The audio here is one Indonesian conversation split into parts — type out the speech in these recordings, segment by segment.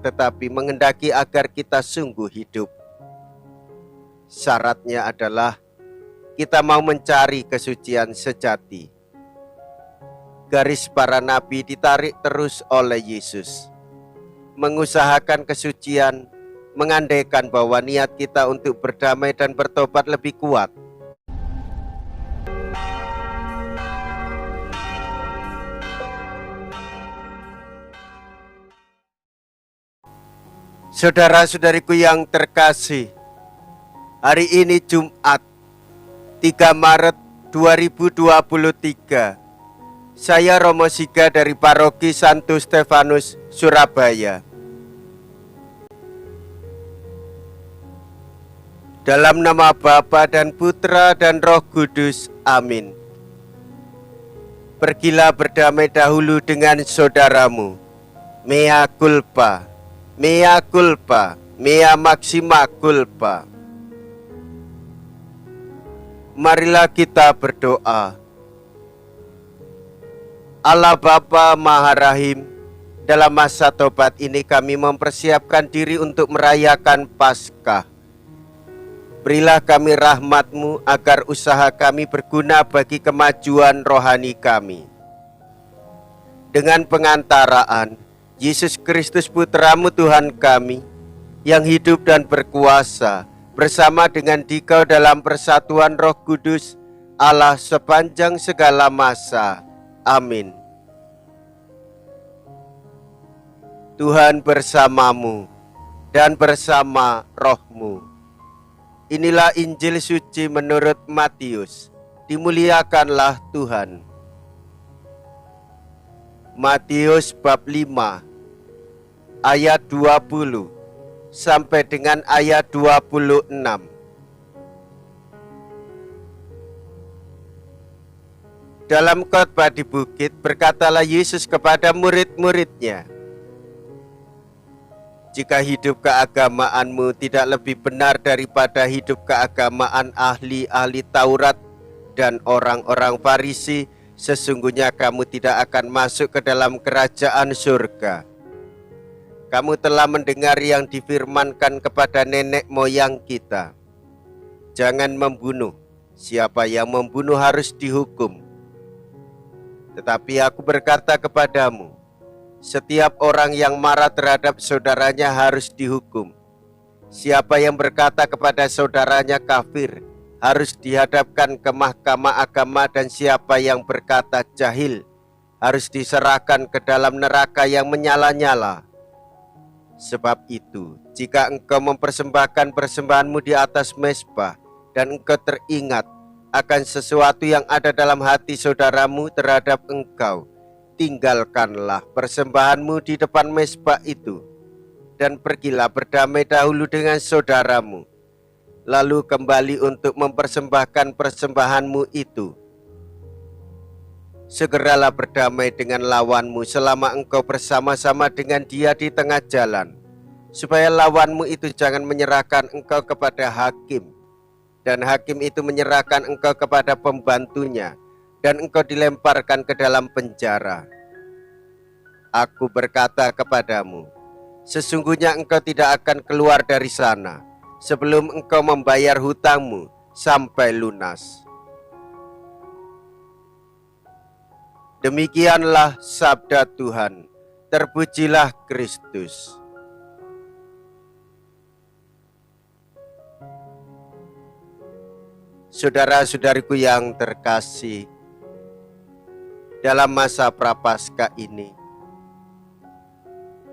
tetapi menghendaki agar kita sungguh hidup. Syaratnya adalah kita mau mencari kesucian sejati. Garis para nabi ditarik terus oleh Yesus. Mengusahakan kesucian, mengandaikan bahwa niat kita untuk berdamai dan bertobat lebih kuat. Saudara-saudariku yang terkasih, hari ini Jumat 3 Maret 2023. Saya Romo Siga dari Paroki Santo Stefanus, Surabaya. Dalam nama Bapa dan Putra dan Roh Kudus, amin. Pergilah berdamai dahulu dengan saudaramu. Mea culpa, mea culpa, mea maxima culpa. Marilah kita berdoa. Allah Bapa Maha Rahim, dalam masa tobat ini kami mempersiapkan diri untuk merayakan Paskah. Berilah kami rahmat-Mu agar usaha kami berguna bagi kemajuan rohani kami. Dengan pengantaraan Yesus Kristus Putra-Mu Tuhan kami, yang hidup dan berkuasa bersama dengan Dikau dalam persatuan Roh Kudus, Allah sepanjang segala masa. Amin. Tuhan bersamamu dan bersama rohmu. Inilah Injil suci menurut Matius. Dimuliakanlah Tuhan. Matius bab 5 ayat 20 sampai dengan ayat 26. Dalam khotbah di bukit, berkatalah Yesus kepada murid-muridnya, "Jika hidup keagamaanmu tidak lebih benar daripada hidup keagamaan ahli-ahli Taurat dan orang-orang Farisi, sesungguhnya kamu tidak akan masuk ke dalam kerajaan surga. Kamu telah mendengar yang difirmankan kepada nenek moyang kita, jangan membunuh, siapa yang membunuh harus dihukum. Tetapi aku berkata kepadamu, setiap orang yang marah terhadap saudaranya harus dihukum. Siapa yang berkata kepada saudaranya kafir harus dihadapkan ke mahkamah agama, dan siapa yang berkata jahil harus diserahkan ke dalam neraka yang menyala-nyala. Sebab itu, jika engkau mempersembahkan persembahanmu di atas mezbah dan engkau teringat akan sesuatu yang ada dalam hati saudaramu terhadap engkau, tinggalkanlah persembahanmu di depan mezbah itu, dan pergilah berdamai dahulu dengan saudaramu, lalu kembali untuk mempersembahkan persembahanmu itu. Segeralah berdamai dengan lawanmu selama engkau bersama-sama dengan dia di tengah jalan, supaya lawanmu itu jangan menyerahkan engkau kepada hakim, dan hakim itu menyerahkan engkau kepada pembantunya, dan engkau dilemparkan ke dalam penjara. Aku berkata kepadamu, sesungguhnya engkau tidak akan keluar dari sana sebelum engkau membayar hutangmu sampai lunas." Demikianlah sabda Tuhan. Terpujilah Kristus. Saudara-saudariku yang terkasih, dalam masa Prapaskah ini,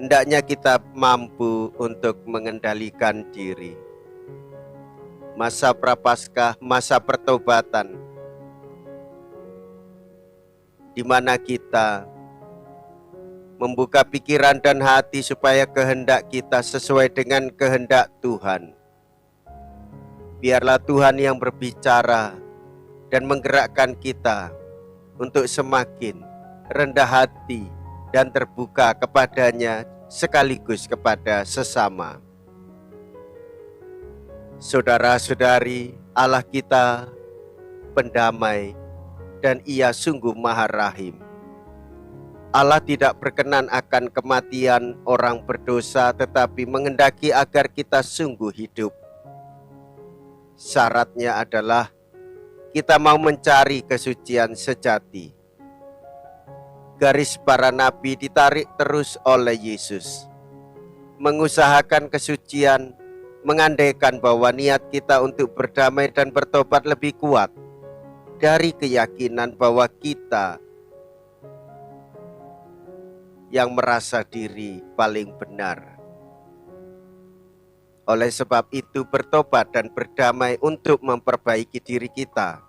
hendaknya kita mampu untuk mengendalikan diri. Masa Prapaskah, masa pertobatan, di mana kita membuka pikiran dan hati supaya kehendak kita sesuai dengan kehendak Tuhan. Biarlah Tuhan yang berbicara dan menggerakkan kita untuk semakin rendah hati dan terbuka kepadanya sekaligus kepada sesama. Saudara-saudari, Allah kita pendamai dan Ia sungguh Maha Rahim. Allah tidak berkenan akan kematian orang berdosa, tetapi menghendaki agar kita sungguh hidup. Syaratnya adalah kita mau mencari kesucian sejati. Garis para nabi ditarik terus oleh Yesus. Mengusahakan kesucian, mengandaikan bahwa niat kita untuk berdamai dan bertobat lebih kuat dari keyakinan bahwa kita yang merasa diri paling benar. Oleh sebab itu, bertobat dan berdamai untuk memperbaiki diri kita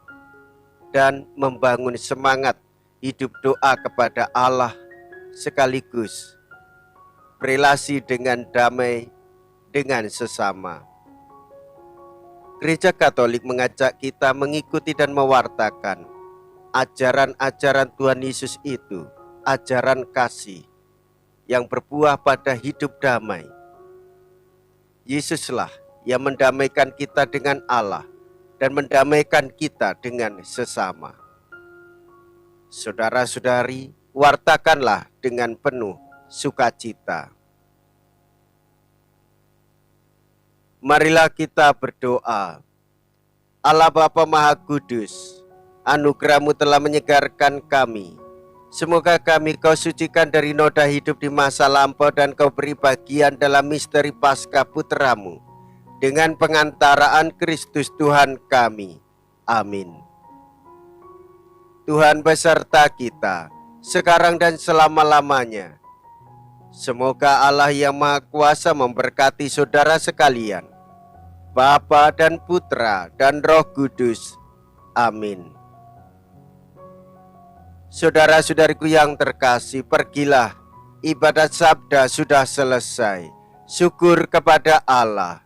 dan membangun semangat hidup doa kepada Allah, sekaligus berelasi dengan damai dengan sesama. Gereja Katolik mengajak kita mengikuti dan mewartakan ajaran-ajaran Tuhan Yesus itu, ajaran kasih yang berbuah pada hidup damai. Yesuslah yang mendamaikan kita dengan Allah dan mendamaikan kita dengan sesama. Saudara-saudari, wartakanlah dengan penuh sukacita. Marilah kita berdoa. Allah Bapa Maha Kudus, anugerah-Mu telah menyegarkan kami. Semoga kami Kau sucikan dari noda hidup di masa lampau dan Kau beri bagian dalam misteri Paskah Putra-Mu dengan pengantaraan Kristus Tuhan kami. Amin. Tuhan beserta kita, sekarang dan selama-lamanya. Semoga Allah yang Maha Kuasa memberkati saudara sekalian, Bapa dan Putra dan Roh Kudus. Amin. Saudara-saudariku yang terkasih, pergilah, ibadat sabda sudah selesai. Syukur kepada Allah.